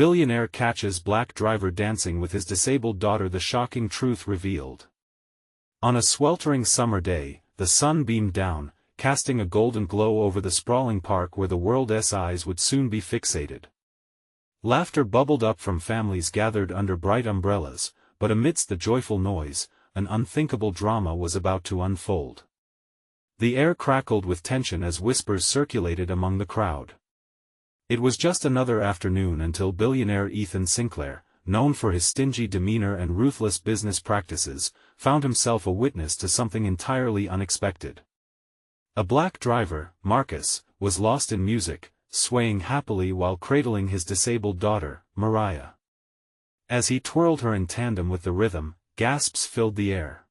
Billionaire catches black driver dancing with his disabled daughter. The shocking truth revealed. On a sweltering summer day, the sun beamed down, casting a golden glow over the sprawling park where the world's eyes would soon be fixated. Laughter bubbled up from families gathered under bright umbrellas, but amidst the joyful noise, an unthinkable drama was about to unfold. The air crackled with tension as whispers circulated among the crowd. It was just another afternoon until billionaire Ethan Sinclair, known for his stingy demeanor and ruthless business practices, found himself a witness to something entirely unexpected. A black driver, Marcus, was lost in music, swaying happily while cradling his disabled daughter, Mariah. As he twirled her in tandem with the rhythm, gasps filled the air.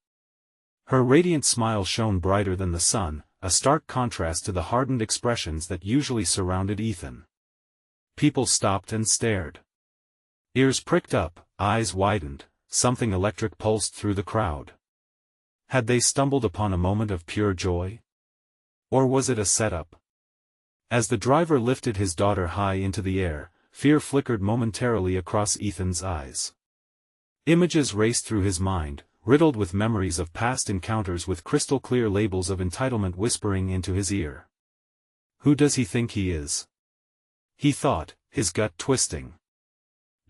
Her radiant smile shone brighter than the sun, a stark contrast to the hardened expressions that usually surrounded Ethan. People stopped and stared. Ears pricked up, eyes widened, something electric pulsed through the crowd. Had they stumbled upon a moment of pure joy? Or was it a setup? As the driver lifted his daughter high into the air, fear flickered momentarily across Ethan's eyes. Images raced through his mind, riddled with memories of past encounters with crystal-clear labels of entitlement whispering into his ear. Who does he think he is? He thought, his gut twisting.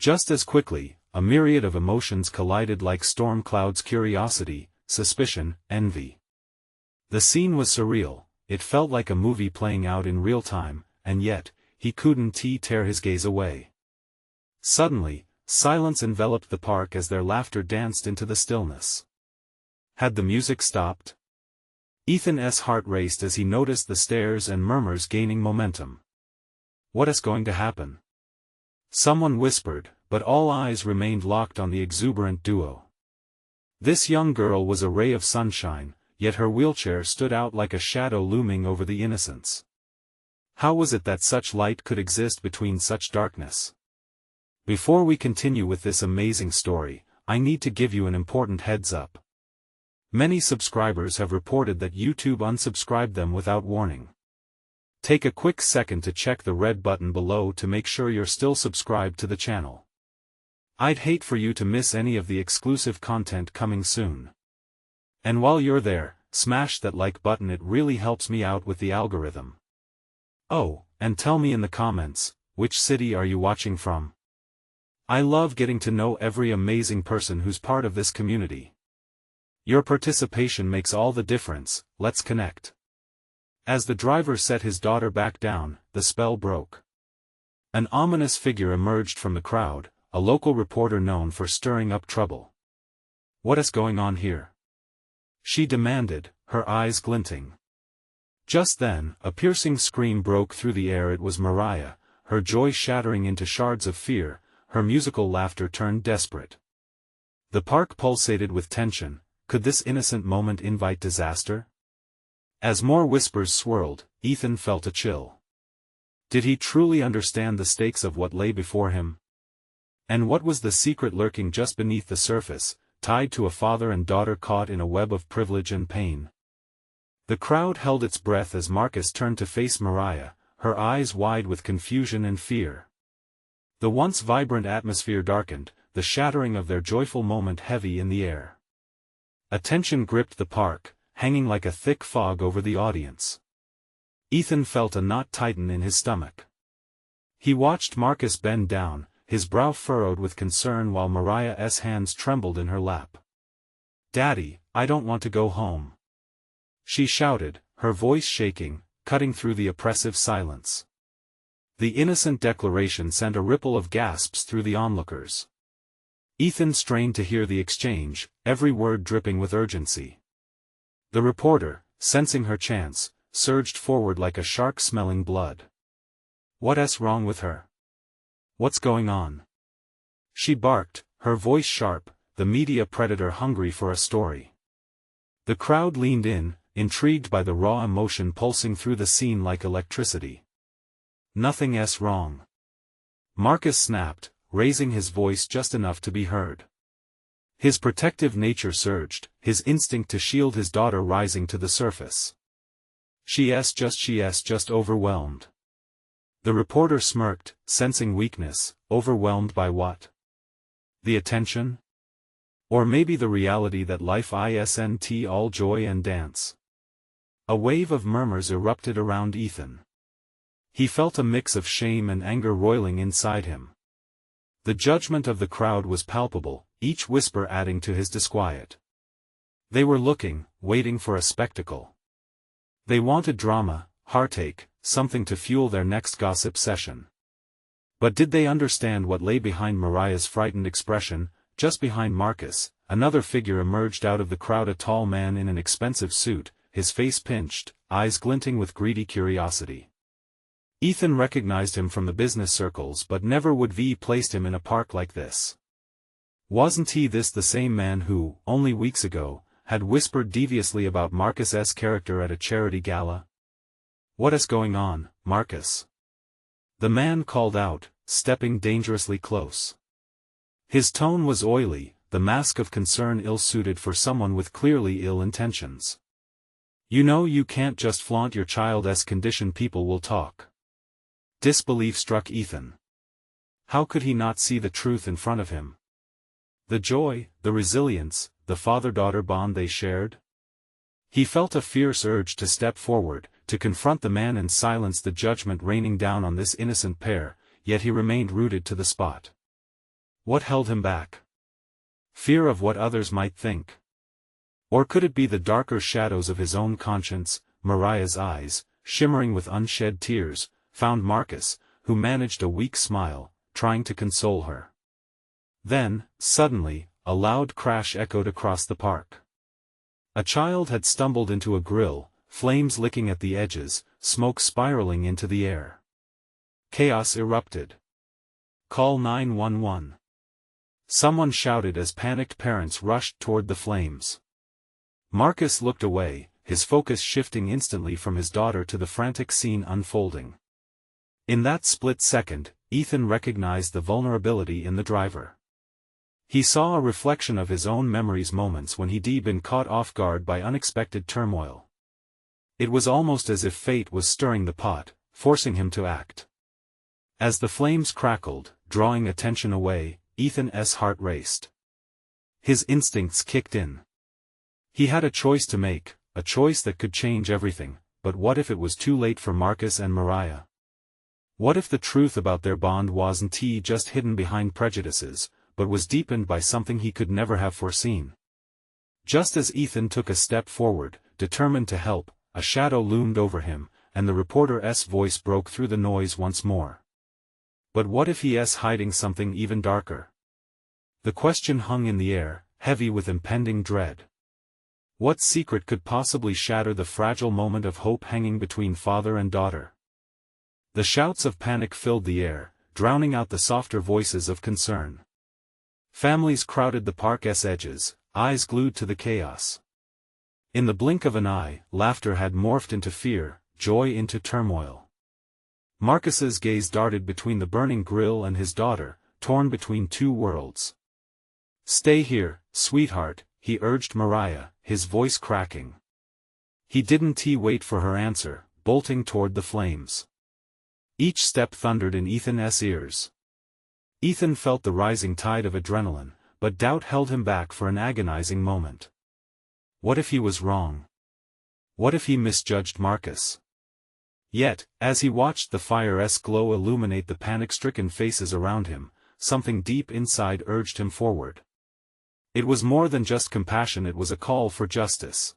Just as quickly, a myriad of emotions collided like storm clouds: curiosity, suspicion, envy. The scene was surreal, it felt like a movie playing out in real time, and yet, he couldn't tear his gaze away. Suddenly, silence enveloped the park as their laughter danced into the stillness. Had the music stopped? Ethan's heart raced as he noticed the stares and murmurs gaining momentum. What's going to happen? Someone whispered, but all eyes remained locked on the exuberant duo. This young girl was a ray of sunshine, yet her wheelchair stood out like a shadow looming over the innocents. How was it that such light could exist between such darkness? Before we continue with this amazing story, I need to give you an important heads up. Many subscribers have reported that YouTube unsubscribed them without warning. Take a quick second to check the red button below to make sure you're still subscribed to the channel. I'd hate for you to miss any of the exclusive content coming soon. And while you're there, smash that like button, it really helps me out with the algorithm. Oh, and tell me in the comments, which city are you watching from? I love getting to know every amazing person who's part of this community. Your participation makes all the difference. Let's connect. As the driver set his daughter back down, the spell broke. An ominous figure emerged from the crowd, a local reporter known for stirring up trouble. What's going on here? She demanded, her eyes glinting. Just then, a piercing scream broke through the air. It was Mariah, her joy shattering into shards of fear, her musical laughter turned desperate. The park pulsated with tension. Could this innocent moment invite disaster? As more whispers swirled, Ethan felt a chill. Did he truly understand the stakes of what lay before him? And what was the secret lurking just beneath the surface, tied to a father and daughter caught in a web of privilege and pain? The crowd held its breath as Marcus turned to face Mariah, her eyes wide with confusion and fear. The once vibrant atmosphere darkened, the shattering of their joyful moment heavy in the air. A tension gripped the park, hanging like a thick fog over the audience. Ethan felt a knot tighten in his stomach. He watched Marcus bend down, his brow furrowed with concern while Mariah's hands trembled in her lap. "Daddy, I don't want to go home," she shouted, her voice shaking, cutting through the oppressive silence. The innocent declaration sent a ripple of gasps through the onlookers. Ethan strained to hear the exchange, every word dripping with urgency. The reporter, sensing her chance, surged forward like a shark smelling blood. "What's wrong with her? What's going on?" she barked, her voice sharp, the media predator hungry for a story. The crowd leaned in, intrigued by the raw emotion pulsing through the scene like electricity. "Nothing's wrong," Marcus snapped, raising his voice just enough to be heard. His protective nature surged, his instinct to shield his daughter rising to the surface. She's just overwhelmed. The reporter smirked, sensing weakness, overwhelmed by what? The attention? Or maybe the reality that life isn't all joy and dance? A wave of murmurs erupted around Ethan. He felt a mix of shame and anger roiling inside him. The judgment of the crowd was palpable, each whisper adding to his disquiet. They were looking, waiting for a spectacle. They wanted drama, heartache, something to fuel their next gossip session. But did they understand what lay behind Mariah's frightened expression? Just behind Marcus, another figure emerged out of the crowd, a tall man in an expensive suit, his face pinched, eyes glinting with greedy curiosity. Ethan recognized him from the business circles, but never would have placed him in a park like this. Wasn't he this the same man who, only weeks ago, had whispered deviously about Marcus's character at a charity gala? "What is going on, Marcus?" the man called out, stepping dangerously close. His tone was oily, the mask of concern ill-suited for someone with clearly ill intentions. "You know you can't just flaunt your child's condition, people will talk." Disbelief struck Ethan. How could he not see the truth in front of him? The joy, the resilience, the father-daughter bond they shared? He felt a fierce urge to step forward, to confront the man and silence the judgment raining down on this innocent pair, yet he remained rooted to the spot. What held him back? Fear of what others might think? Or could it be the darker shadows of his own conscience? Mariah's eyes, shimmering with unshed tears, found Marcus, who managed a weak smile, trying to console her. Then, suddenly, a loud crash echoed across the park. A child had stumbled into a grill, flames licking at the edges, smoke spiraling into the air. Chaos erupted. "Call 911. Someone shouted as panicked parents rushed toward the flames. Marcus looked away, his focus shifting instantly from his daughter to the frantic scene unfolding. In that split second, Ethan recognized the vulnerability in the driver. He saw a reflection of his own memories, moments when he'd been caught off guard by unexpected turmoil. It was almost as if fate was stirring the pot, forcing him to act. As the flames crackled, drawing attention away, Ethan's heart raced. His instincts kicked in. He had a choice to make, a choice that could change everything, but what if it was too late for Marcus and Mariah? What if the truth about their bond wasn't just hidden behind prejudices, but was deepened by something he could never have foreseen? Just as Ethan took a step forward, determined to help, a shadow loomed over him, and the reporter's voice broke through the noise once more. But what if he's hiding something even darker? The question hung in the air, heavy with impending dread. What secret could possibly shatter the fragile moment of hope hanging between father and daughter? The shouts of panic filled the air, drowning out the softer voices of concern. Families crowded the park's edges, eyes glued to the chaos. In the blink of an eye, laughter had morphed into fear, joy into turmoil. Marcus's gaze darted between the burning grill and his daughter, torn between two worlds. "Stay here, sweetheart," he urged Mariah, his voice cracking. He didn't wait for her answer, bolting toward the flames. Each step thundered in Ethan's ears. Ethan felt the rising tide of adrenaline, but doubt held him back for an agonizing moment. What if he was wrong? What if he misjudged Marcus? Yet, as he watched the fire's glow illuminate the panic-stricken faces around him, something deep inside urged him forward. It was more than just compassion, it was a call for justice.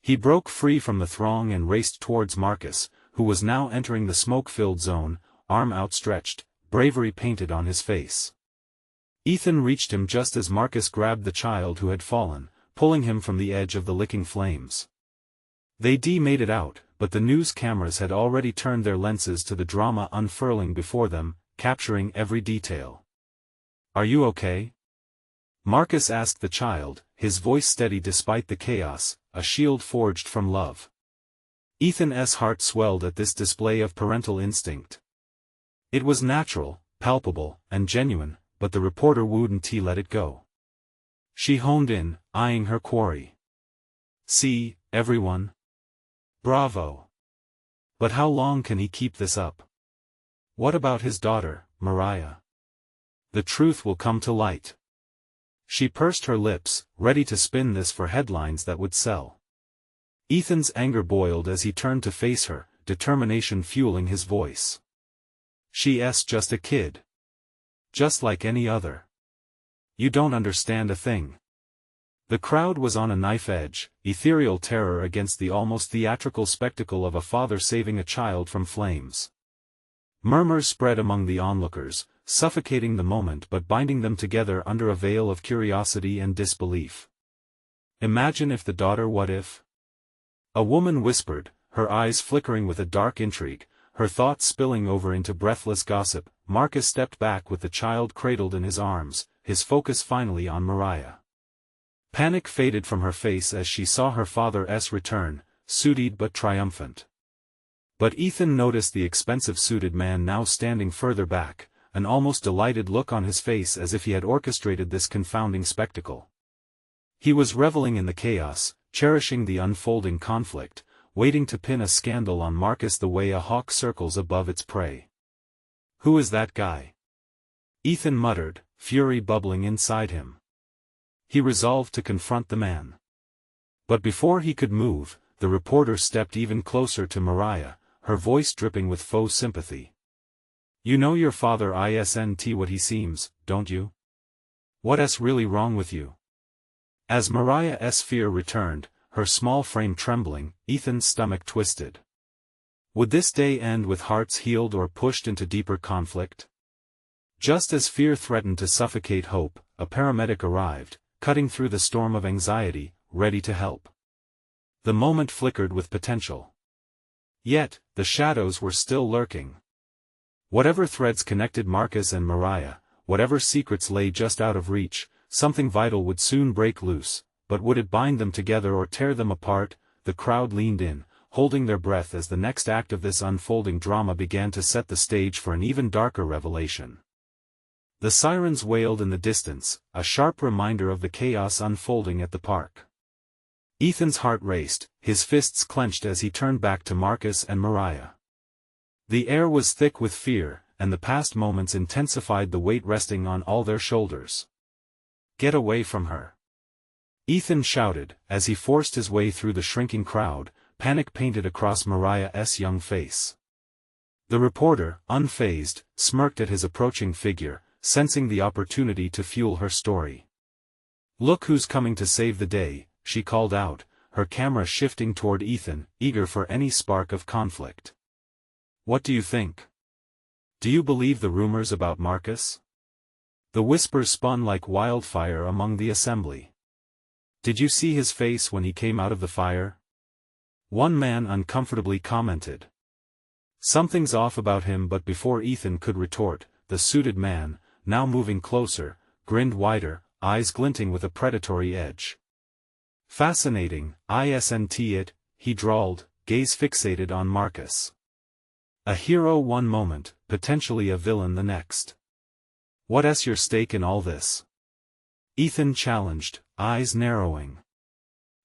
He broke free from the throng and raced towards Marcus, who was now entering the smoke-filled zone, arm outstretched, bravery painted on his face. Ethan reached him just as Marcus grabbed the child who had fallen, pulling him from the edge of the licking flames. They made it out, but the news cameras had already turned their lenses to the drama unfurling before them, capturing every detail. "Are you okay?" Marcus asked the child, his voice steady despite the chaos, a shield forged from love. Ethan's heart swelled at this display of parental instinct. It was natural, palpable, and genuine, but the reporter wouldn't let it go. She honed in, eyeing her quarry. "See, everyone? Bravo. But how long can he keep this up? What about his daughter, Mariah? The truth will come to light. She pursed her lips, ready to spin this for headlines that would sell. Ethan's anger boiled as he turned to face her, determination fueling his voice. She's just a kid. Just like any other. You don't understand a thing. The crowd was on a knife edge, ethereal terror against the almost theatrical spectacle of a father saving a child from flames. Murmurs spread among the onlookers, suffocating the moment but binding them together under a veil of curiosity and disbelief. Imagine if the daughter, what if? A woman whispered, her eyes flickering with a dark intrigue, her thoughts spilling over into breathless gossip. Marcus stepped back with the child cradled in his arms, his focus finally on Mariah. Panic faded from her face as she saw her father's return, suited but triumphant. But Ethan noticed the expensive suited man now standing further back, an almost delighted look on his face as if he had orchestrated this confounding spectacle. He was reveling in the chaos, cherishing the unfolding conflict, waiting to pin a scandal on Marcus the way a hawk circles above its prey. Who is that guy? Ethan muttered, fury bubbling inside him. He resolved to confront the man. But before he could move, the reporter stepped even closer to Mariah, her voice dripping with faux sympathy. You know your father isn't what he seems, don't you? What's really wrong with you? As Mariah's fear returned, her small frame trembling, Ethan's stomach twisted. Would this day end with hearts healed or pushed into deeper conflict? Just as fear threatened to suffocate hope, a paramedic arrived, cutting through the storm of anxiety, ready to help. The moment flickered with potential. Yet, the shadows were still lurking. Whatever threads connected Marcus and Mariah, whatever secrets lay just out of reach, something vital would soon break loose, but would it bind them together or tear them apart? The crowd leaned in, holding their breath as the next act of this unfolding drama began to set the stage for an even darker revelation. The sirens wailed in the distance, a sharp reminder of the chaos unfolding at the park. Ethan's heart raced, his fists clenched as he turned back to Marcus and Mariah. The air was thick with fear, and the past moments intensified the weight resting on all their shoulders. Get away from her! Ethan shouted, as he forced his way through the shrinking crowd, panic painted across Mariah's young face. The reporter, unfazed, smirked at his approaching figure, sensing the opportunity to fuel her story. Look who's coming to save the day, she called out, her camera shifting toward Ethan, eager for any spark of conflict. What do you think? Do you believe the rumors about Marcus? The whispers spun like wildfire among the assembly. Did you see his face when he came out of the fire? One man uncomfortably commented. Something's off about him, but before Ethan could retort, the suited man, now moving closer, grinned wider, eyes glinting with a predatory edge. Fascinating, isn't it, he drawled, gaze fixated on Marcus. A hero one moment, potentially a villain the next. What's your stake in all this? Ethan challenged, eyes narrowing.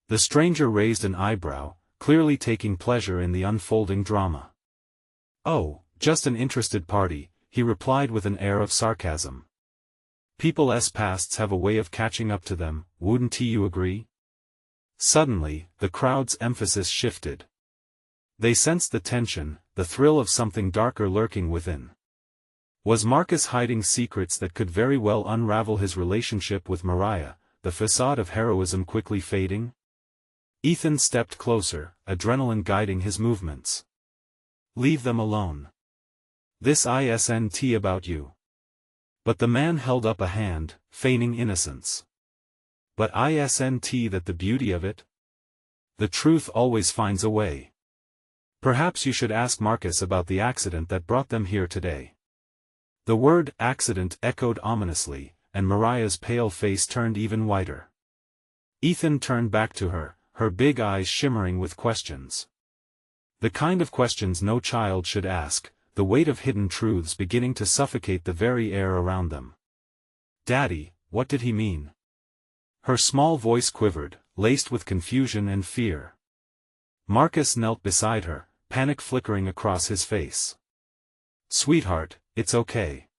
The stranger raised an eyebrow, clearly taking pleasure in the unfolding drama. Oh, just an interested party, he replied with an air of sarcasm. People's pasts have a way of catching up to them, wouldn't you agree? Suddenly, the crowd's emphasis shifted. They sensed the tension, the thrill of something darker lurking within. Was Marcus hiding secrets that could very well unravel his relationship with Mariah, the facade of heroism quickly fading? Ethan stepped closer, adrenaline guiding his movements. Leave them alone. This isn't about you. But the man held up a hand, feigning innocence. But isn't that the beauty of it? The truth always finds a way. Perhaps you should ask Marcus about the accident that brought them here today. The word accident echoed ominously, and Mariah's pale face turned even whiter. Ethan turned back to her, her big eyes shimmering with questions. The kind of questions no child should ask, the weight of hidden truths beginning to suffocate the very air around them. Daddy, what did he mean? Her small voice quivered, laced with confusion and fear. Marcus knelt beside her, panic flickering across his face. "Sweetheart, it's okay.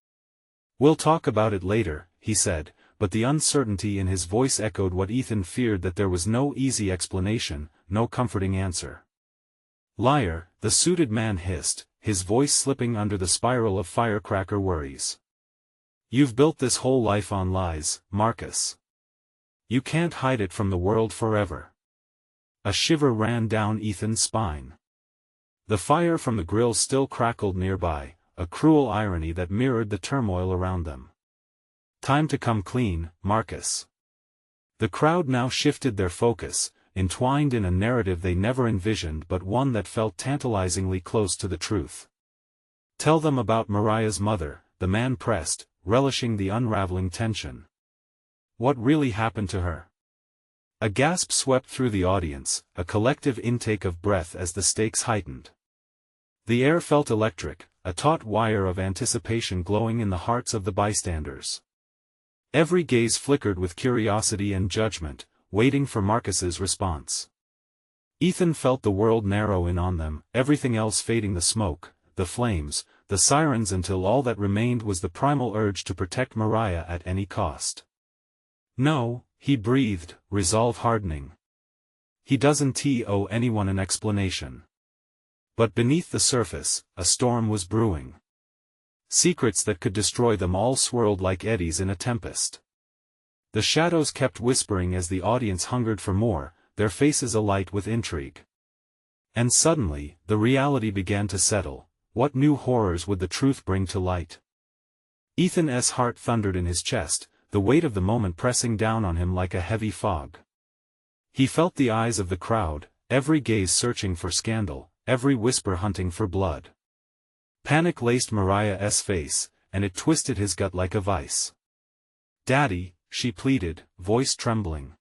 We'll talk about it later," he said, but the uncertainty in his voice echoed what Ethan feared, that there was no easy explanation, no comforting answer. "Liar," the suited man hissed, his voice slipping under the spiral of firecracker worries. "You've built this whole life on lies, Marcus. You can't hide it from the world forever." A shiver ran down Ethan's spine. The fire from the grill still crackled nearby, a cruel irony that mirrored the turmoil around them. "Time to come clean, Marcus." The crowd now shifted their focus, entwined in a narrative they never envisioned, but one that felt tantalizingly close to the truth. "Tell them about Mariah's mother," the man pressed, relishing the unraveling tension. "What really happened to her?" A gasp swept through the audience, a collective intake of breath as the stakes heightened. The air felt electric, a taut wire of anticipation glowing in the hearts of the bystanders. Every gaze flickered with curiosity and judgment, waiting for Marcus's response. Ethan felt the world narrow in on them, everything else fading, the smoke, the flames, the sirens, until all that remained was the primal urge to protect Mariah at any cost. "No," he breathed, resolve hardening. "He doesn't owe anyone an explanation." But beneath the surface, a storm was brewing. Secrets that could destroy them all swirled like eddies in a tempest. The shadows kept whispering as the audience hungered for more, their faces alight with intrigue. And suddenly, the reality began to settle. What new horrors would the truth bring to light? Ethan's heart thundered in his chest, the weight of the moment pressing down on him like a heavy fog. He felt the eyes of the crowd, every gaze searching for scandal, every whisper hunting for blood. Panic laced Mariah's face, and it twisted his gut like a vice. "Daddy," she pleaded, voice trembling.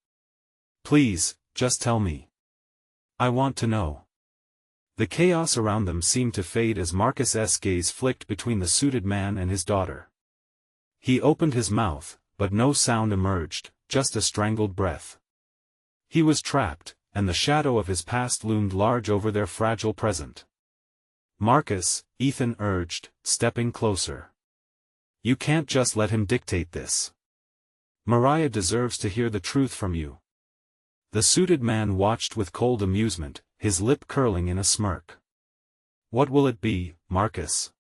"Please, just tell me. I want to know." The chaos around them seemed to fade as Marcus's gaze flicked between the suited man and his daughter. He opened his mouth, but no sound emerged, just a strangled breath. He was trapped, and the shadow of his past loomed large over their fragile present. "Marcus," Ethan urged, stepping closer. "You can't just let him dictate this. Mariah deserves to hear the truth from you." The suited man watched with cold amusement, his lip curling in a smirk. "What will it be, Marcus?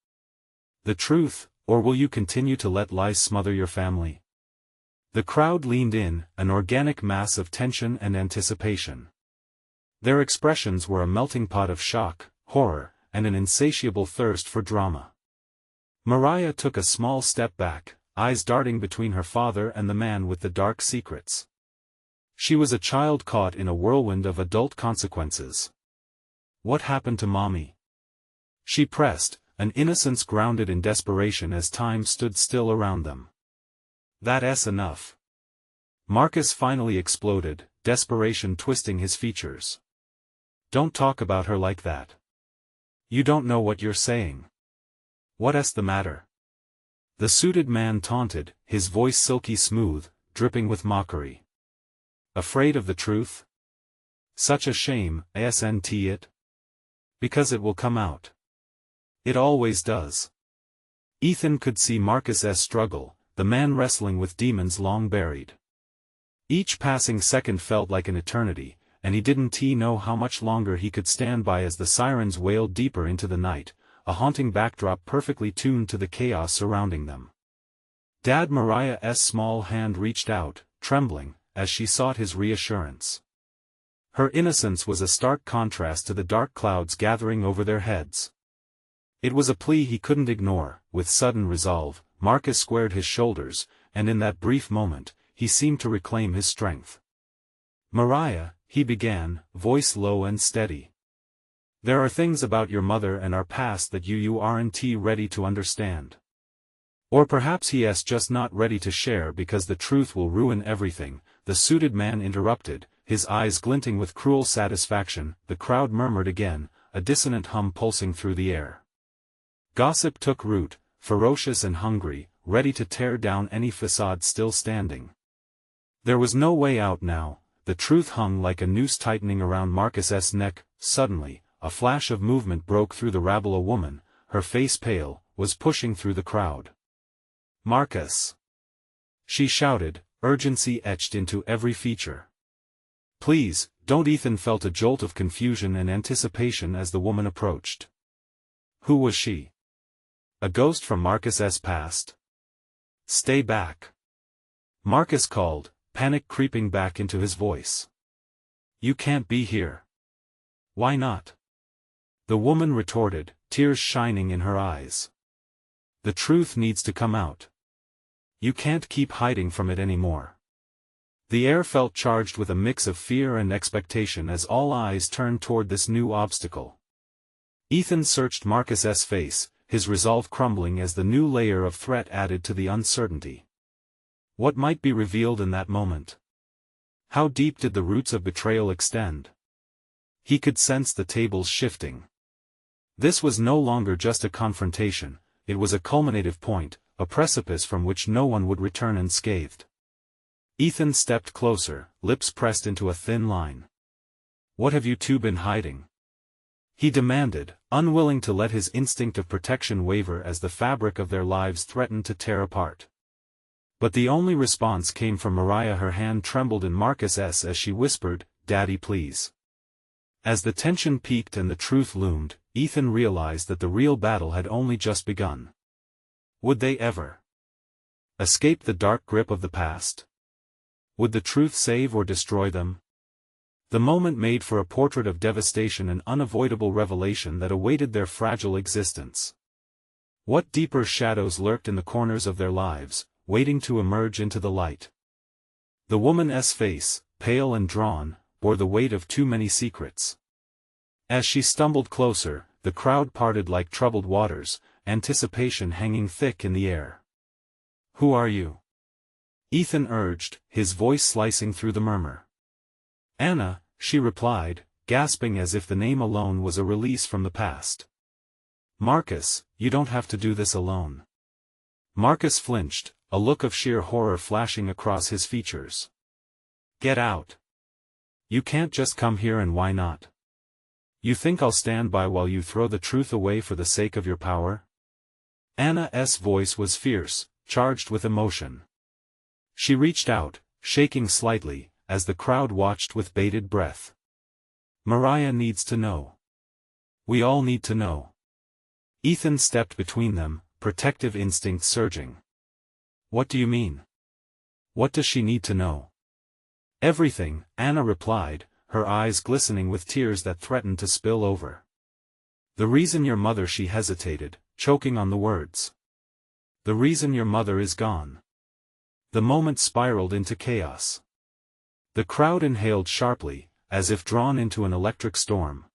The truth, or will you continue to let lies smother your family?" The crowd leaned in, an organic mass of tension and anticipation. Their expressions were a melting pot of shock, horror, and an insatiable thirst for drama. Mariah took a small step back, eyes darting between her father and the man with the dark secrets. She was a child caught in a whirlwind of adult consequences. "What happened to Mommy?" she pressed, an innocence grounded in desperation as time stood still around them. "That's enough." Marcus finally exploded, desperation twisting his features. "Don't talk about her like that. You don't know what you're saying." "What's the matter?" the suited man taunted, his voice silky smooth, dripping with mockery. "Afraid of the truth? Such a shame, isn't it? Because it will come out. It always does." Ethan could see Marcus's struggle, the man wrestling with demons long buried. Each passing second felt like an eternity, and he didn't know how much longer he could stand by as the sirens wailed deeper into the night, a haunting backdrop perfectly tuned to the chaos surrounding them. Dad, Mariah's small hand reached out, trembling, as she sought his reassurance. Her innocence was a stark contrast to the dark clouds gathering over their heads. It was a plea he couldn't ignore. With sudden resolve, Marcus squared his shoulders, and in that brief moment, he seemed to reclaim his strength. "Mariah," he began, voice low and steady. "There are things about your mother and our past that you aren't ready to understand. Or perhaps he's just not ready to share because the truth will ruin everything," the suited man interrupted, his eyes glinting with cruel satisfaction. The crowd murmured again, a dissonant hum pulsing through the air. Gossip took root, ferocious and hungry, ready to tear down any facade still standing. There was no way out now. The truth hung like a noose tightening around Marcus's neck. Suddenly, a flash of movement broke through the rabble. A woman, her face pale, was pushing through the crowd. "Marcus!" she shouted, urgency etched into every feature. "Please, don't." Ethan felt a jolt of confusion and anticipation as the woman approached. Who was she? A ghost from Marcus's past? "Stay back!" Marcus called, panic creeping back into his voice. "You can't be here." "Why not?" the woman retorted, tears shining in her eyes. "The truth needs to come out. You can't keep hiding from it anymore." The air felt charged with a mix of fear and expectation as all eyes turned toward this new obstacle. Ethan searched Marcus's face, his resolve crumbling as the new layer of threat added to the uncertainty. What might be revealed in that moment? How deep did the roots of betrayal extend? He could sense the tables shifting. This was no longer just a confrontation, it was a culminative point, a precipice from which no one would return unscathed. Ethan stepped closer, lips pressed into a thin line. "What have you two been hiding?" he demanded, unwilling to let his instinct of protection waver as the fabric of their lives threatened to tear apart. But the only response came from Mariah. Her hand trembled in Marcus's as she whispered, "Daddy, please." As the tension peaked and the truth loomed, Ethan realized that the real battle had only just begun. Would they ever escape the dark grip of the past? Would the truth save or destroy them? The moment made for a portrait of devastation and unavoidable revelation that awaited their fragile existence. What deeper shadows lurked in the corners of their lives, waiting to emerge into the light? The woman's face, pale and drawn, bore the weight of too many secrets. As she stumbled closer, the crowd parted like troubled waters, anticipation hanging thick in the air. "Who are you?" Ethan urged, his voice slicing through the murmur. "Anna," she replied, gasping as if the name alone was a release from the past. "Marcus, you don't have to do this alone." Marcus flinched, a look of sheer horror flashing across his features. "Get out. You can't just come here, and why not? You think I'll stand by while you throw the truth away for the sake of your power?" Anna's voice was fierce, charged with emotion. She reached out, shaking slightly, as the crowd watched with bated breath. "Mariah needs to know. We all need to know." Ethan stepped between them, protective instincts surging. "What do you mean? What does she need to know?" "Everything," Anna replied, her eyes glistening with tears that threatened to spill over. "The reason your mother," she hesitated, choking on the words. "The reason your mother is gone." The moment spiraled into chaos. The crowd inhaled sharply, as if drawn into an electric storm.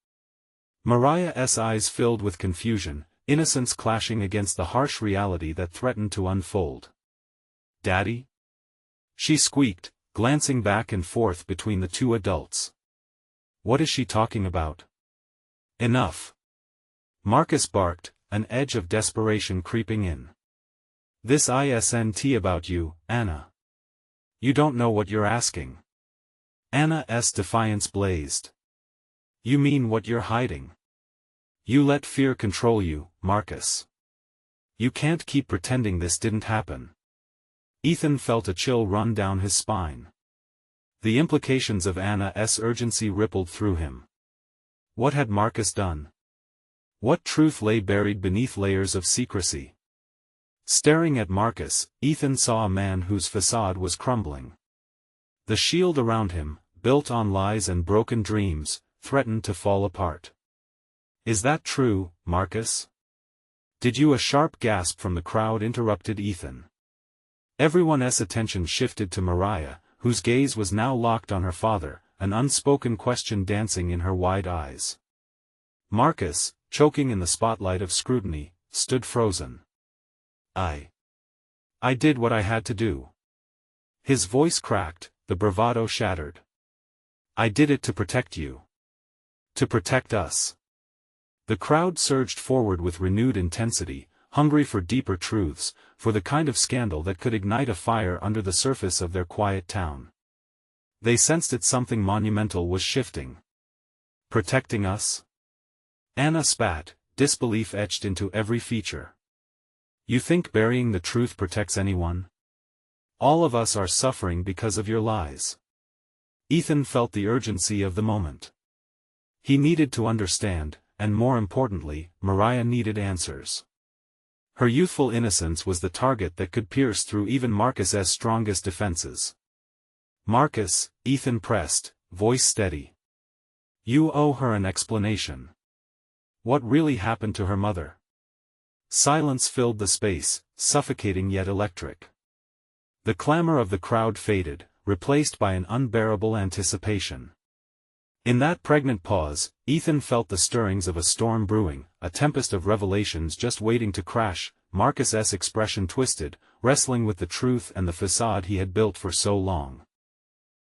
Mariah's eyes filled with confusion, innocence clashing against the harsh reality that threatened to unfold. "Daddy?" she squeaked, glancing back and forth between the two adults. "What is she talking about?" "Enough!" Marcus barked, an edge of desperation creeping in. "This isn't about you, Anna. You don't know what you're asking." Anna's defiance blazed. "You mean what you're hiding? You let fear control you, Marcus. You can't keep pretending this didn't happen." Ethan felt a chill run down his spine. The implications of Anna's urgency rippled through him. What had Marcus done? What truth lay buried beneath layers of secrecy? Staring at Marcus, Ethan saw a man whose facade was crumbling. The shield around him, built on lies and broken dreams, threatened to fall apart. "Is that true, Marcus? Did you?" A sharp gasp from the crowd interrupted Ethan. Everyone's attention shifted to Mariah, whose gaze was now locked on her father, an unspoken question dancing in her wide eyes. Marcus, choking in the spotlight of scrutiny, stood frozen. I did what I had to do." His voice cracked, the bravado shattered. "I did it to protect you. To protect us." The crowd surged forward with renewed intensity, hungry for deeper truths, for the kind of scandal that could ignite a fire under the surface of their quiet town. They sensed that something monumental was shifting. "Protecting us?" Anna spat, disbelief etched into every feature. You think burying the truth protects anyone? All of us are suffering because of your lies. Ethan felt the urgency of the moment. He needed to understand, and more importantly, Mariah needed answers. Her youthful innocence was the target that could pierce through even Marcus's strongest defenses. Marcus, Ethan pressed, voice steady. You owe her an explanation. What really happened to her mother? Silence filled the space, suffocating yet electric. The clamor of the crowd faded, replaced by an unbearable anticipation. In that pregnant pause, Ethan felt the stirrings of a storm brewing, a tempest of revelations just waiting to crash. Marcus's expression twisted, wrestling with the truth and the facade he had built for so long.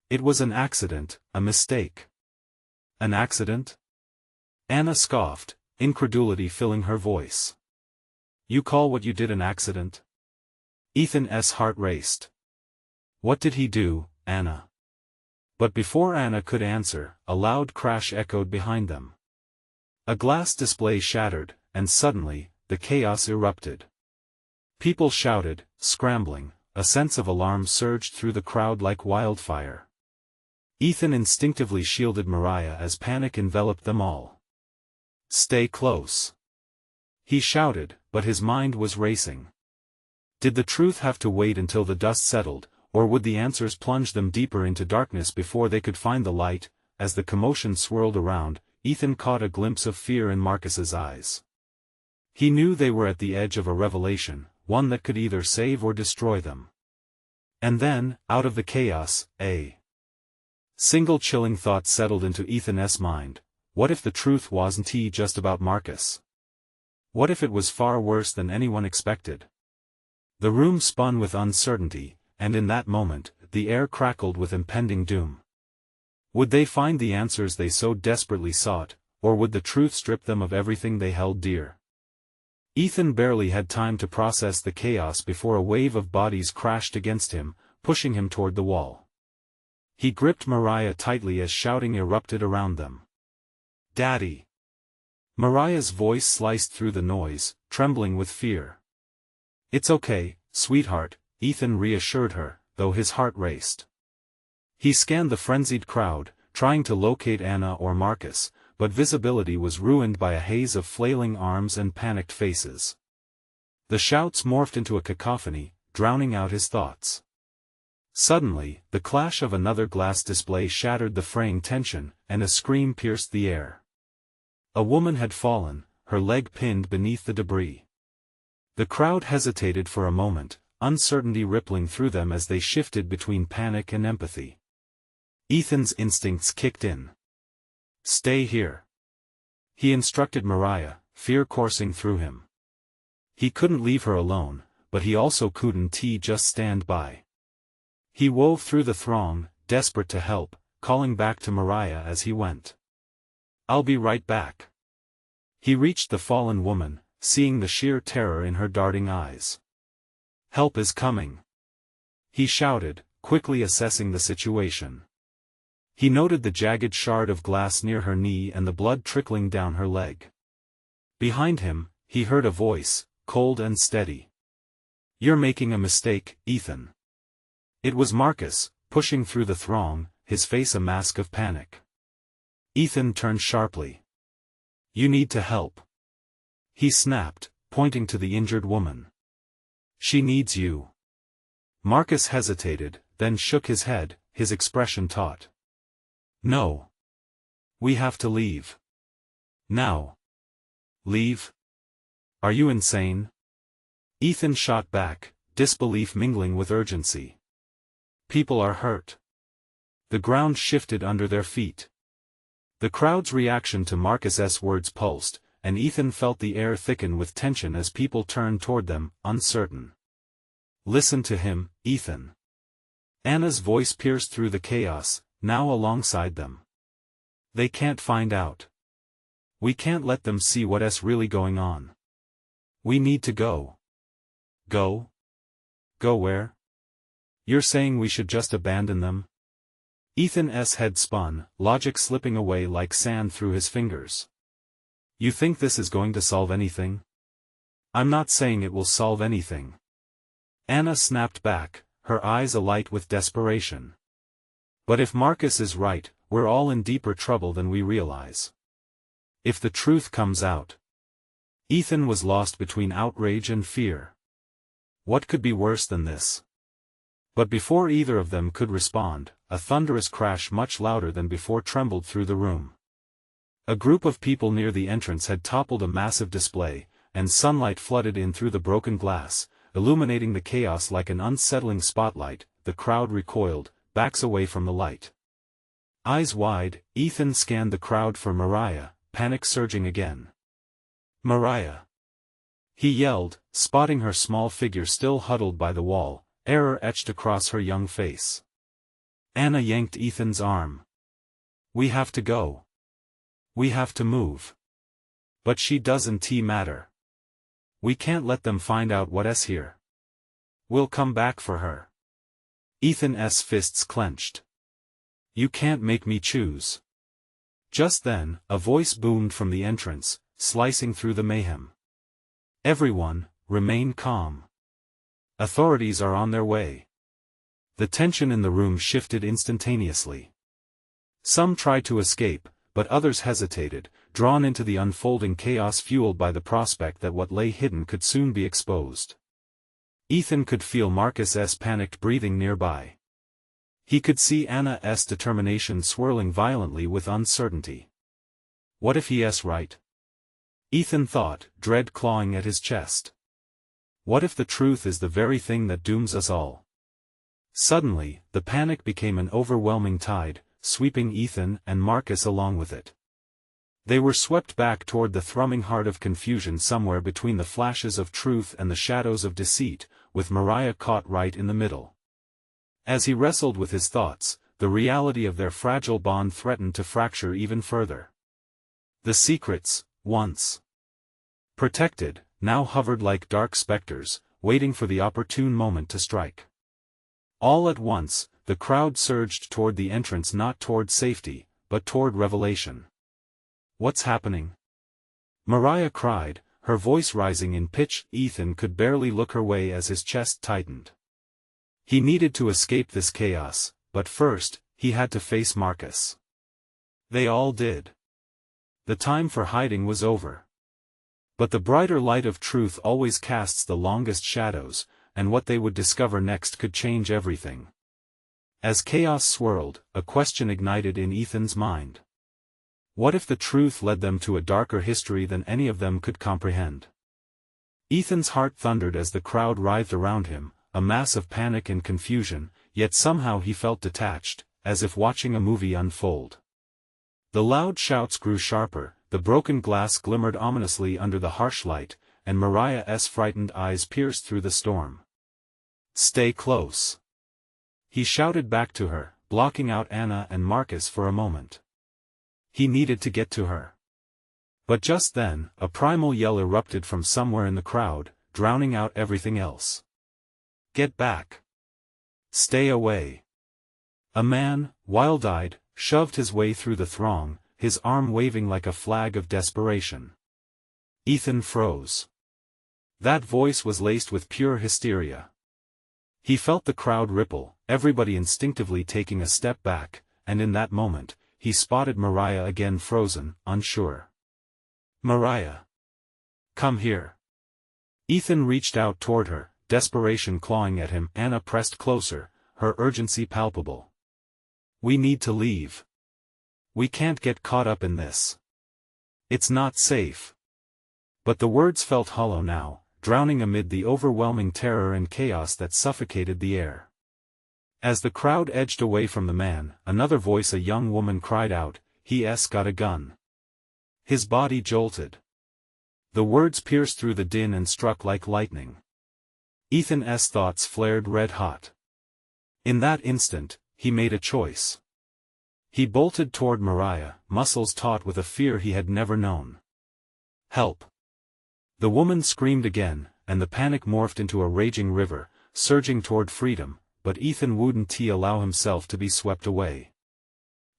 It was an accident, a mistake. An accident? Anna scoffed, incredulity filling her voice. You call what you did an accident? Ethan's heart raced. What did he do, Anna? But before Anna could answer, a loud crash echoed behind them. A glass display shattered, and suddenly, the chaos erupted. People shouted, scrambling, a sense of alarm surged through the crowd like wildfire. Ethan instinctively shielded Mariah as panic enveloped them all. Stay close. He shouted, but his mind was racing. Did the truth have to wait until the dust settled, or would the answers plunge them deeper into darkness before they could find the light? As the commotion swirled around, Ethan caught a glimpse of fear in Marcus's eyes. He knew they were at the edge of a revelation, one that could either save or destroy them. And then, out of the chaos, a single chilling thought settled into Ethan's mind. What if the truth wasn't just about Marcus? What if it was far worse than anyone expected? The room spun with uncertainty, and in that moment, the air crackled with impending doom. Would they find the answers they so desperately sought, or would the truth strip them of everything they held dear? Ethan barely had time to process the chaos before a wave of bodies crashed against him, pushing him toward the wall. He gripped Mariah tightly as shouting erupted around them. Daddy! Mariah's voice sliced through the noise, trembling with fear. It's okay, sweetheart, Ethan reassured her, though his heart raced. He scanned the frenzied crowd, trying to locate Anna or Marcus, but visibility was ruined by a haze of flailing arms and panicked faces. The shouts morphed into a cacophony, drowning out his thoughts. Suddenly, the clash of another glass display shattered the fraying tension, and a scream pierced the air. A woman had fallen, her leg pinned beneath the debris. The crowd hesitated for a moment, uncertainty rippling through them as they shifted between panic and empathy. Ethan's instincts kicked in. Stay here. He instructed Mariah, fear coursing through him. He couldn't leave her alone, but he also couldn't just stand by. He wove through the throng, desperate to help, calling back to Mariah as he went. I'll be right back. He reached the fallen woman, seeing the sheer terror in her darting eyes. Help is coming. He shouted, quickly assessing the situation. He noted the jagged shard of glass near her knee and the blood trickling down her leg. Behind him, he heard a voice, cold and steady. You're making a mistake, Ethan. It was Marcus, pushing through the throng, his face a mask of panic. Ethan turned sharply. You need to help. He snapped, pointing to the injured woman. She needs you. Marcus hesitated, then shook his head, his expression taut. No. We have to leave. Now. Leave? Are you insane? Ethan shot back, disbelief mingling with urgency. People are hurt. The ground shifted under their feet. The crowd's reaction to Marcus's words pulsed, and Ethan felt the air thicken with tension as people turned toward them, uncertain. Listen to him, Ethan. Anna's voice pierced through the chaos, now alongside them. They can't find out. We can't let them see what's really going on. We need to go. Go? Go where? You're saying we should just abandon them? Ethan's head spun, logic slipping away like sand through his fingers. You think this is going to solve anything? I'm not saying it will solve anything. Anna snapped back, her eyes alight with desperation. But if Marcus is right, we're all in deeper trouble than we realize. If the truth comes out. Ethan was lost between outrage and fear. What could be worse than this? But before either of them could respond, a thunderous crash much louder than before trembled through the room. A group of people near the entrance had toppled a massive display, and sunlight flooded in through the broken glass, illuminating the chaos like an unsettling spotlight. The crowd recoiled, backs away from the light. Eyes wide, Ethan scanned the crowd for Mariah, panic surging again. Mariah! He yelled, spotting her small figure still huddled by the wall, error etched across her young face. Anna yanked Ethan's arm. We have to go. We have to move. But she doesn't matter. We can't let them find out what's here. We'll come back for her. Ethan's fists clenched. You can't make me choose. Just then, a voice boomed from the entrance, slicing through the mayhem. Everyone, remain calm. Authorities are on their way. The tension in the room shifted instantaneously. Some tried to escape, but others hesitated, drawn into the unfolding chaos fueled by the prospect that what lay hidden could soon be exposed. Ethan could feel Marcus's panicked breathing nearby. He could see Anna's determination swirling violently with uncertainty. What if he's right? Ethan thought, dread clawing at his chest. What if the truth is the very thing that dooms us all? Suddenly, the panic became an overwhelming tide, sweeping Ethan and Marcus along with it. They were swept back toward the thrumming heart of confusion somewhere between the flashes of truth and the shadows of deceit, with Mariah caught right in the middle. As he wrestled with his thoughts, the reality of their fragile bond threatened to fracture even further. The secrets, once protected, now hovered like dark specters, waiting for the opportune moment to strike. All at once, the crowd surged toward the entrance, not toward safety, but toward revelation. What's happening? Mariah cried, her voice rising in pitch. Ethan could barely look her way as his chest tightened. He needed to escape this chaos, but first, he had to face Marcus. They all did. The time for hiding was over. But the brighter light of truth always casts the longest shadows, and what they would discover next could change everything. As chaos swirled, a question ignited in Ethan's mind. What if the truth led them to a darker history than any of them could comprehend? Ethan's heart thundered as the crowd writhed around him, a mass of panic and confusion, yet somehow he felt detached, as if watching a movie unfold. The loud shouts grew sharper, the broken glass glimmered ominously under the harsh light, and Mariah's frightened eyes pierced through the storm. Stay close. He shouted back to her, blocking out Anna and Marcus for a moment. He needed to get to her. But just then, a primal yell erupted from somewhere in the crowd, drowning out everything else. Get back. Stay away. A man, wild-eyed, shoved his way through the throng, his arm waving like a flag of desperation. Ethan froze. That voice was laced with pure hysteria. He felt the crowd ripple, everybody instinctively taking a step back, and in that moment, he spotted Mariah again, frozen, unsure. Mariah! Come here. Ethan reached out toward her, desperation clawing at him. Anna pressed closer, her urgency palpable. We need to leave. We can't get caught up in this. It's not safe. But the words felt hollow now, drowning amid the overwhelming terror and chaos that suffocated the air. As the crowd edged away from the man, another voice, a young woman, cried out, "He's got a gun." His body jolted. The words pierced through the din and struck like lightning. Ethan's thoughts flared red hot. In that instant, he made a choice. He bolted toward Mariah, muscles taut with a fear he had never known. Help! The woman screamed again, and the panic morphed into a raging river, surging toward freedom, but Ethan wouldn't allow himself to be swept away.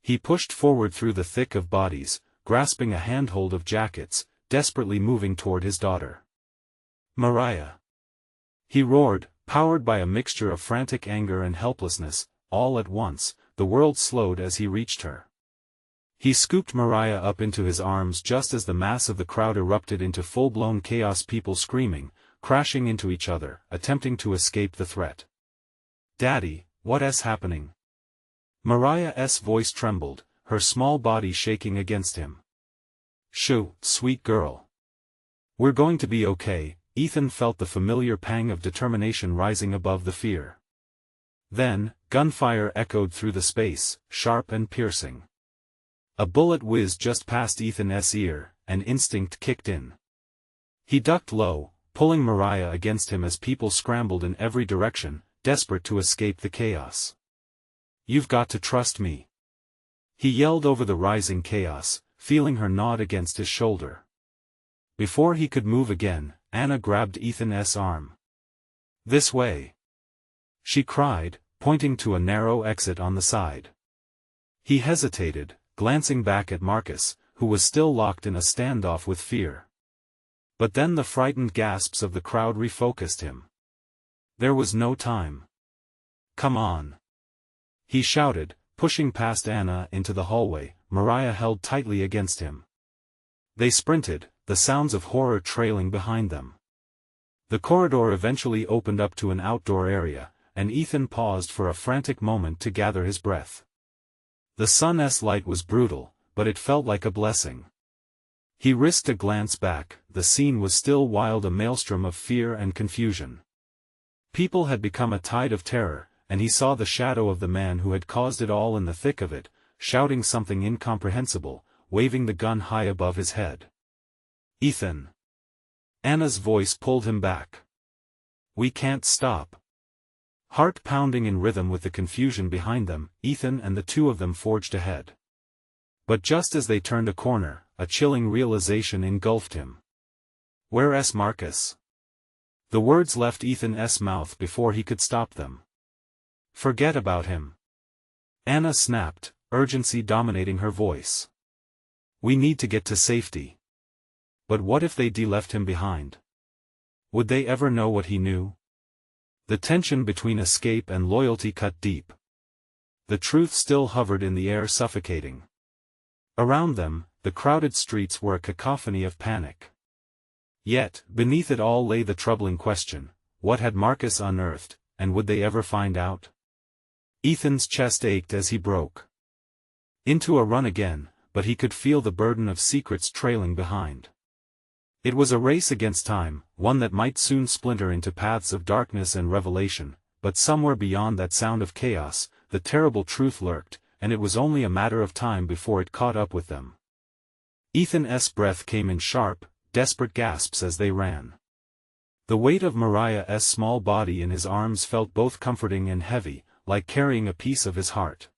He pushed forward through the thick of bodies, grasping a handhold of jackets, desperately moving toward his daughter. Mariah! He roared, powered by a mixture of frantic anger and helplessness. All at once, the world slowed as he reached her. He scooped Mariah up into his arms just as the mass of the crowd erupted into full-blown chaos, people screaming, crashing into each other, attempting to escape the threat. "Daddy, what's happening?" Mariah's voice trembled, her small body shaking against him. "Shoo, sweet girl. We're going to be okay." Ethan felt the familiar pang of determination rising above the fear. Then, gunfire echoed through the space, sharp and piercing. A bullet whizzed just past Ethan's ear, and instinct kicked in. He ducked low, pulling Mariah against him as people scrambled in every direction, desperate to escape the chaos. "You've got to trust me," he yelled over the rising chaos, feeling her nod against his shoulder. Before he could move again, Anna grabbed Ethan's arm. "This way," she cried, pointing to a narrow exit on the side. He hesitated, glancing back at Marcus, who was still locked in a standoff with fear. But then the frightened gasps of the crowd refocused him. There was no time. "Come on," he shouted, pushing past Anna into the hallway. Mariah held tightly against him. They sprinted, the sounds of horror trailing behind them. The corridor eventually opened up to an outdoor area, and Ethan paused for a frantic moment to gather his breath. The sun's light was brutal, but it felt like a blessing. He risked a glance back. The scene was still wild, a maelstrom of fear and confusion. People had become a tide of terror, and he saw the shadow of the man who had caused it all in the thick of it, shouting something incomprehensible, waving the gun high above his head. "Ethan!" Anna's voice pulled him back. "We can't stop." Heart pounding in rhythm with the confusion behind them, Ethan and the two of them forged ahead. But just as they turned a corner, a chilling realization engulfed him. "Where's Marcus?" The words left Ethan's mouth before he could stop them. "Forget about him," Anna snapped, urgency dominating her voice. "We need to get to safety." But what if they left him behind? Would they ever know what he knew? The tension between escape and loyalty cut deep. The truth still hovered in the air, suffocating. Around them, the crowded streets were a cacophony of panic. Yet, beneath it all lay the troubling question: what had Marcus unearthed, and would they ever find out? Ethan's chest ached as he broke into a run again, but he could feel the burden of secrets trailing behind. It was a race against time, one that might soon splinter into paths of darkness and revelation, but somewhere beyond that sound of chaos, the terrible truth lurked, and it was only a matter of time before it caught up with them. Ethan's breath came in sharp, desperate gasps as they ran. The weight of Mariah's small body in his arms felt both comforting and heavy, like carrying a piece of his heart.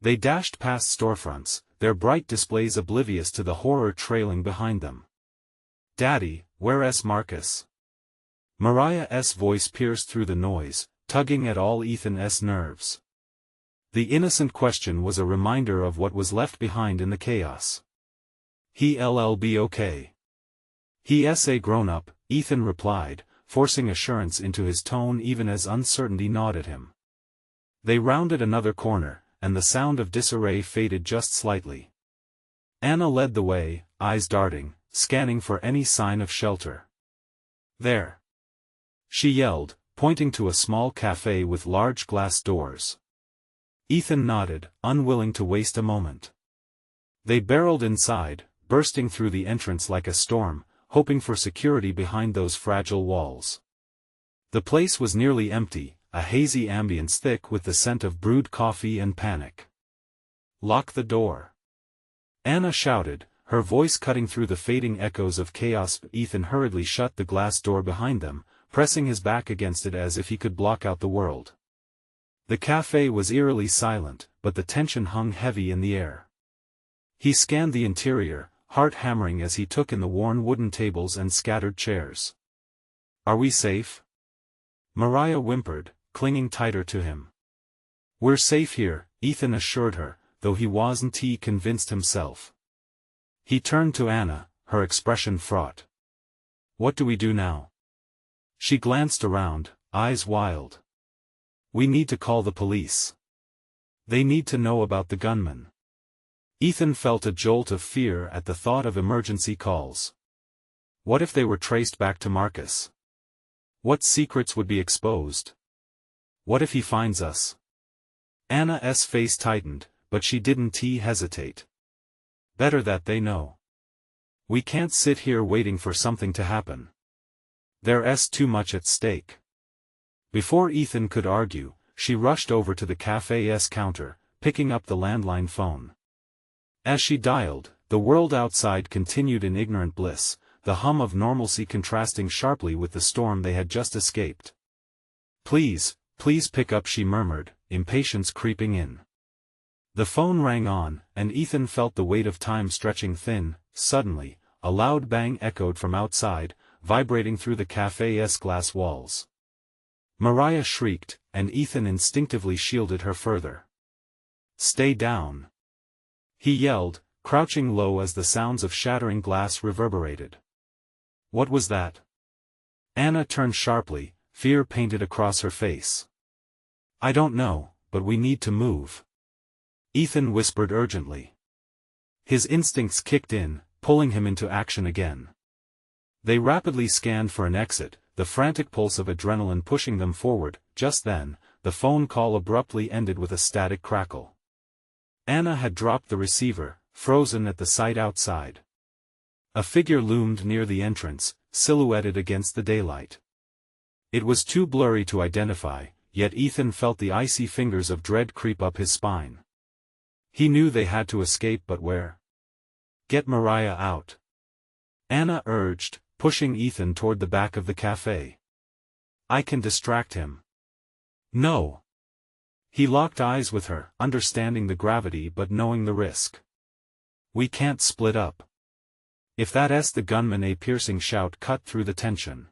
They dashed past storefronts, their bright displays oblivious to the horror trailing behind them. "Daddy, where's Marcus?" Mariah's voice pierced through the noise, tugging at all Ethan's nerves. The innocent question was a reminder of what was left behind in the chaos. "He'll be okay." "He's a grown-up," Ethan replied, forcing assurance into his tone even as uncertainty gnawed at him. They rounded another corner, and the sound of disarray faded just slightly. Anna led the way, eyes darting, scanning for any sign of shelter. "There!" she yelled, pointing to a small cafe with large glass doors. Ethan nodded, unwilling to waste a moment. They barreled inside, bursting through the entrance like a storm, hoping for security behind those fragile walls. The place was nearly empty, a hazy ambience thick with the scent of brewed coffee and panic. "Lock the door," Anna shouted, her voice cutting through the fading echoes of chaos. Ethan hurriedly shut the glass door behind them, pressing his back against it as if he could block out the world. The cafe was eerily silent, but the tension hung heavy in the air. He scanned the interior, heart hammering as he took in the worn wooden tables and scattered chairs. "Are we safe?" Mariah whimpered, clinging tighter to him. "We're safe here," Ethan assured her, though he wasn't convinced himself. He turned to Anna, her expression fraught. "What do we do now?" She glanced around, eyes wild. We need to call the police. They need to know about the gunman. Ethan felt a jolt of fear at the thought of emergency calls. What if they were traced back to Marcus? What secrets would be exposed? What if he finds us? Anna's face tightened, but she didn't hesitate. Better that they know. We can't sit here waiting for something to happen. There's too much at stake. Before Ethan could argue, she rushed over to the cafe's counter, picking up the landline phone. As she dialed, the world outside continued in ignorant bliss, the hum of normalcy contrasting sharply with the storm they had just escaped. Please pick up, she murmured, impatience creeping in. The phone rang on, and Ethan felt the weight of time stretching thin. Suddenly, a loud bang echoed from outside, vibrating through the cafe's glass walls. Mariah shrieked, and Ethan instinctively shielded her further. Stay down! He yelled, crouching low as the sounds of shattering glass reverberated. What was that? Anna turned sharply, fear painted across her face. I don't know, but we need to move. Ethan whispered urgently. His instincts kicked in, pulling him into action again. They rapidly scanned for an exit, the frantic pulse of adrenaline pushing them forward. Just then, the phone call abruptly ended with a static crackle. Anna had dropped the receiver, frozen at the sight outside. A figure loomed near the entrance, silhouetted against the daylight. It was too blurry to identify, yet Ethan felt the icy fingers of dread creep up his spine. He knew they had to escape, but where? Get Mariah out. Anna urged, pushing Ethan toward the back of the cafe. I can distract him. No. He locked eyes with her, understanding the gravity but knowing the risk. We can't split up. If that's the gunman, a piercing shout cut through the tension.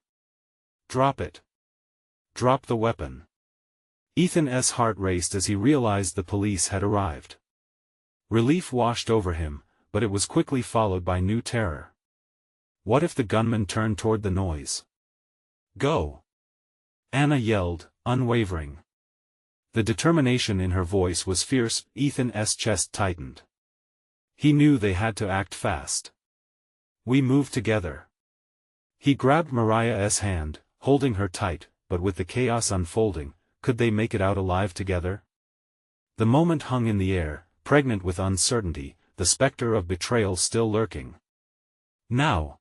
Drop it. Drop the weapon. Ethan's heart raced as he realized the police had arrived. Relief washed over him, but it was quickly followed by new terror. What if the gunman turned toward the noise? Go! Anna yelled, unwavering. The determination in her voice was fierce. Ethan's chest tightened. He knew they had to act fast. We move together. He grabbed Mariah's hand, holding her tight, but with the chaos unfolding, could they make it out alive together? The moment hung in the air, pregnant with uncertainty, the specter of betrayal still lurking. Now!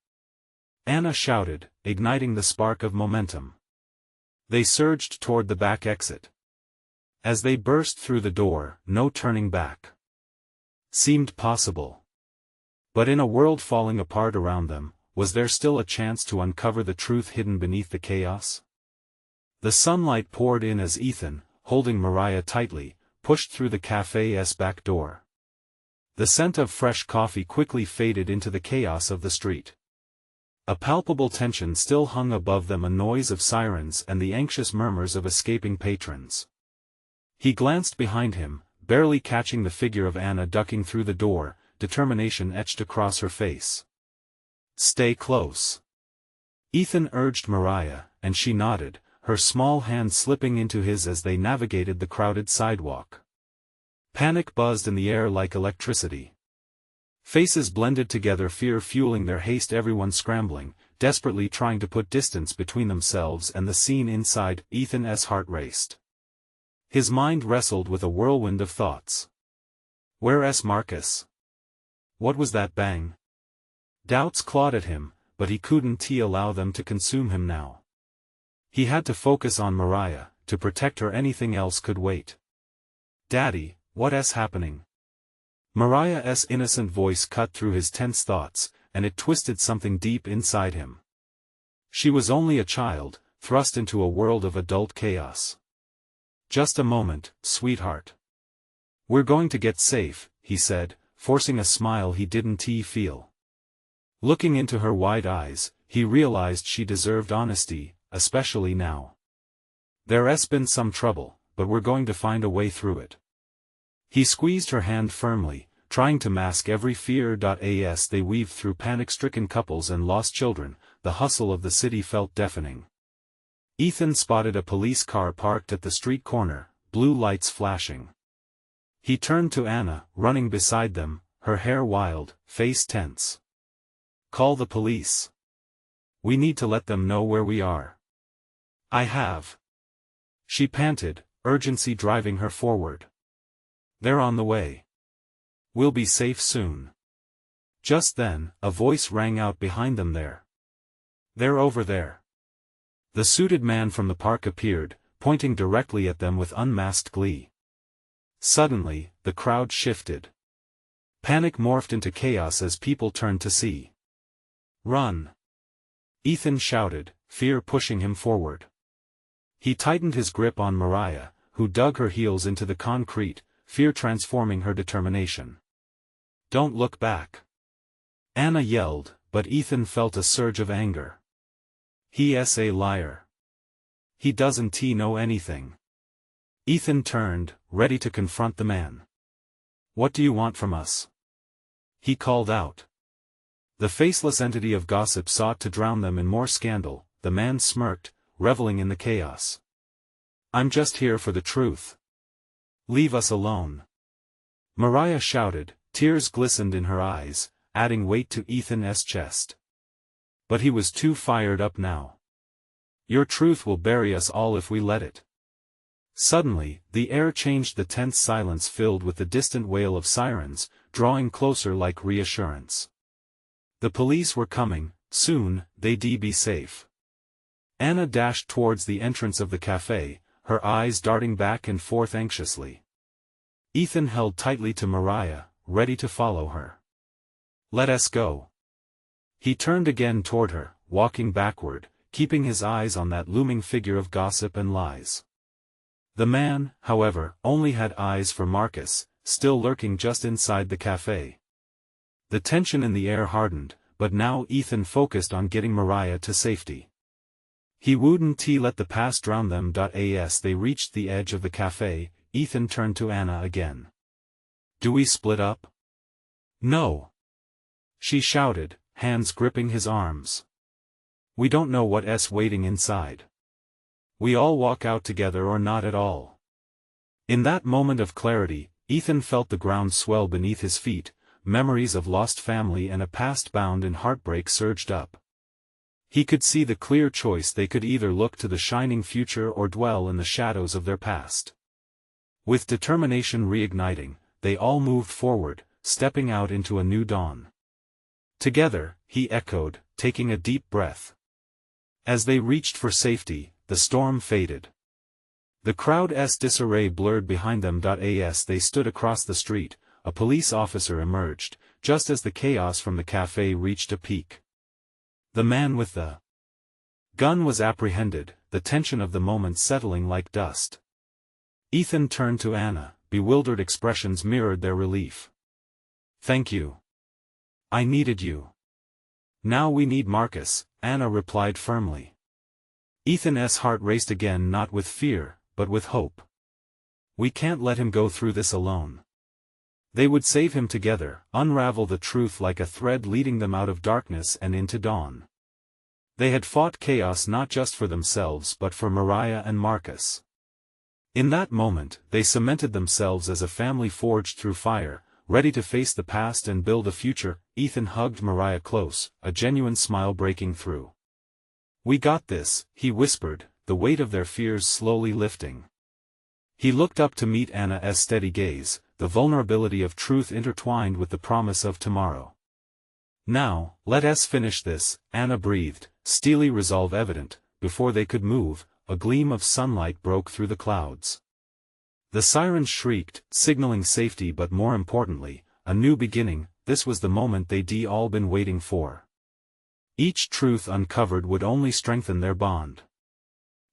Anna shouted, igniting the spark of momentum. They surged toward the back exit. As they burst through the door, no turning back seemed possible. But in a world falling apart around them, was there still a chance to uncover the truth hidden beneath the chaos? The sunlight poured in as Ethan, holding Mariah tightly, pushed through the cafe's back door. The scent of fresh coffee quickly faded into the chaos of the street. A palpable tension still hung above them, a noise of sirens and the anxious murmurs of escaping patrons. He glanced behind him, barely catching the figure of Anna ducking through the door, determination etched across her face. Stay close. Ethan urged Mariah, and she nodded, her small hand slipping into his as they navigated the crowded sidewalk. Panic buzzed in the air like electricity. Faces blended together, fear fueling their haste, everyone scrambling, desperately trying to put distance between themselves and the scene inside. Ethan's heart raced. His mind wrestled with a whirlwind of thoughts. Where's Marcus? What was that bang? Doubts clawed at him, but he couldn't allow them to consume him now. He had to focus on Mariah, to protect her. Anything else could wait. Daddy, what's happening? Mariah's innocent voice cut through his tense thoughts, and it twisted something deep inside him. She was only a child, thrust into a world of adult chaos. Just a moment, sweetheart. We're going to get safe, he said, forcing a smile he didn't feel. Looking into her wide eyes, he realized she deserved honesty, especially now. There's been some trouble, but we're going to find a way through it. He squeezed her hand firmly, trying to mask every fear. As they weaved through panic-stricken couples and lost children, the hustle of the city felt deafening. Ethan spotted a police car parked at the street corner, blue lights flashing. He turned to Anna, running beside them, her hair wild, face tense. "Call the police. We need to let them know where we are." "I have." She panted, urgency driving her forward. "They're on the way. We'll be safe soon." Just then, a voice rang out behind them there. "They're over there." The suited man from the park appeared, pointing directly at them with unmasked glee. Suddenly, the crowd shifted. Panic morphed into chaos as people turned to see. "Run!" Ethan shouted, fear pushing him forward. He tightened his grip on Mariah, who dug her heels into the concrete, fear transforming her determination. "Don't look back!" Anna yelled, but Ethan felt a surge of anger. He's a liar. He doesn't know anything. Ethan turned, ready to confront the man. "What do you want from us?" he called out. The faceless entity of gossip sought to drown them in more scandal. The man smirked, reveling in the chaos. "I'm just here for the truth. Leave us alone." Mariah shouted, tears glistened in her eyes, adding weight to Ethan's chest. But he was too fired up now. "Your truth will bury us all if we let it." Suddenly, the air changed, the tense silence filled with the distant wail of sirens, drawing closer like reassurance. The police were coming, soon, they'd be safe. Anna dashed towards the entrance of the cafe, her eyes darting back and forth anxiously. Ethan held tightly to Mariah, ready to follow her. "Let us go." He turned again toward her, walking backward, keeping his eyes on that looming figure of gossip and lies. The man, however, only had eyes for Marcus, still lurking just inside the cafe. The tension in the air hardened, but now Ethan focused on getting Mariah to safety. He wouldn't let the past drown them. As they reached the edge of the cafe, Ethan turned to Anna again. "Do we split up?" "No," she shouted, hands gripping his arms. "We don't know what's waiting inside. We all walk out together or not at all." In that moment of clarity, Ethan felt the ground swell beneath his feet, memories of lost family and a past bound in heartbreak surged up. He could see the clear choice: they could either look to the shining future or dwell in the shadows of their past. With determination reigniting, they all moved forward, stepping out into a new dawn. "Together," he echoed, taking a deep breath. As they reached for safety, the storm faded. The crowd's disarray blurred behind them. As they stood across the street, a police officer emerged, just as the chaos from the cafe reached a peak. The man with the gun was apprehended, the tension of the moment settling like dust. Ethan turned to Anna, bewildered expressions mirrored their relief. "Thank you. I needed you." "Now we need Marcus," Anna replied firmly. Ethan's heart raced again, not with fear, but with hope. "We can't let him go through this alone." They would save him together, unravel the truth like a thread leading them out of darkness and into dawn. They had fought chaos not just for themselves but for Mariah and Marcus. In that moment, they cemented themselves as a family forged through fire, ready to face the past and build a future. Ethan hugged Mariah close, a genuine smile breaking through. "We got this," he whispered, the weight of their fears slowly lifting. He looked up to meet Anna's steady gaze, the vulnerability of truth intertwined with the promise of tomorrow. "Now, let us finish this," Anna breathed, steely resolve evident. Before they could move, a gleam of sunlight broke through the clouds. The sirens shrieked, signaling safety, but more importantly, a new beginning. This was the moment they'd all been waiting for. Each truth uncovered would only strengthen their bond.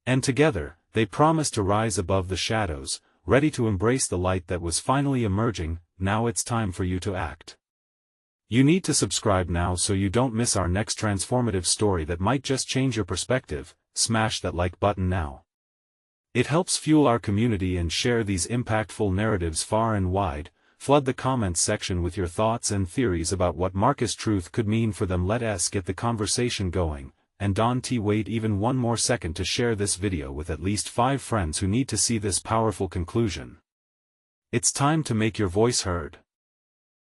And together, they promised to rise above the shadows, ready to embrace the light that was finally emerging. Now it's time for you to act. You need to subscribe now so you don't miss our next transformative story that might just change your perspective. Smash that like button now. It helps fuel our community and share these impactful narratives far and wide. Flood the comments section with your thoughts and theories about what Marcus' truth could mean for them. Let us get the conversation going. and don't wait even one more second to share this video with at least 5 friends who need to see this powerful conclusion. It's time to make your voice heard.